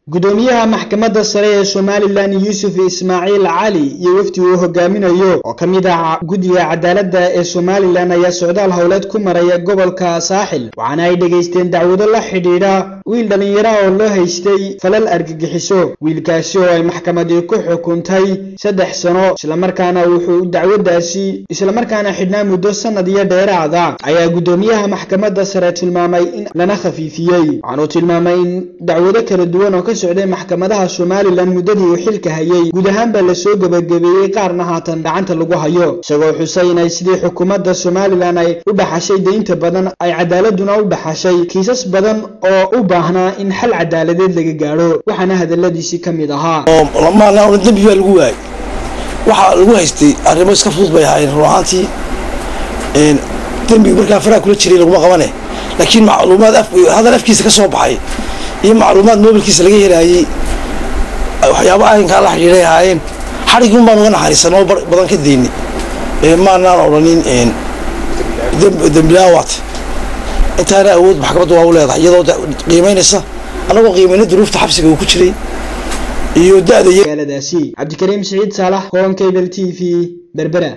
gudoomiyaha maxkamadda sare ee Somaliland Yuusuf Ismaaciil Cali iyo wafdi uu hogaaminayo oo kamid ah guddiga cadaaladda ee Somaliland ayaa socdaal howleed ku maraya gobolka Saaxil waxaana ay dhageysteen dacwado la xidhiidha wiil dhalinyaro oo loo haystay falal argagixiso wiilkaasi oo ay maxkamaddu ku xukuntay 3 sano isla markaana wuxuu dacwadaasi xidhnaa muddo sanad iyo dheeraad ah ayaa gudoomiyaha maxkamadda sare tilmaamay in lana khafiifiyay waxaanu tilmaamay in dacwado kala duwan oo socday maxkamadaha Somaliland muddadii uu xilka hayay guud ahaanba la soo gabagabeeyay qaarna haatan gacanta lagu hayo isagoo xusay in ay sidii xukuumadda Somaliland ay u dhaxashay deynta badan ay cadaaladuna u dhaxashay kiisas badan oo u baahnaa in xal cadaaladeed laga gaaro waxaana hadaladiisi kamid ahaa lamaana dambi lagu waayay waxa lagu haystay arrimo iska fudud bay ahaayeen ruuxantii dambi markaa faraha kula jiray lagu qabanay laakiin macluumaad afkiisa ka soo baxay iyo macluumaad mobilkiisa laga helaayay waxyaabaha aynka la xiriiray ahaayeen xarigun baan uga naxariisanoo badan ka deynay maanaan odhanin dambilaawat intaana awood maxkamaddu waa u leedahay iyadoo qiimaynaysa anagoo qiimayna duruufta xabsiga uu ku jiray iyo da'da Cabdikariim Saciid Saalax Cable TV Berbera.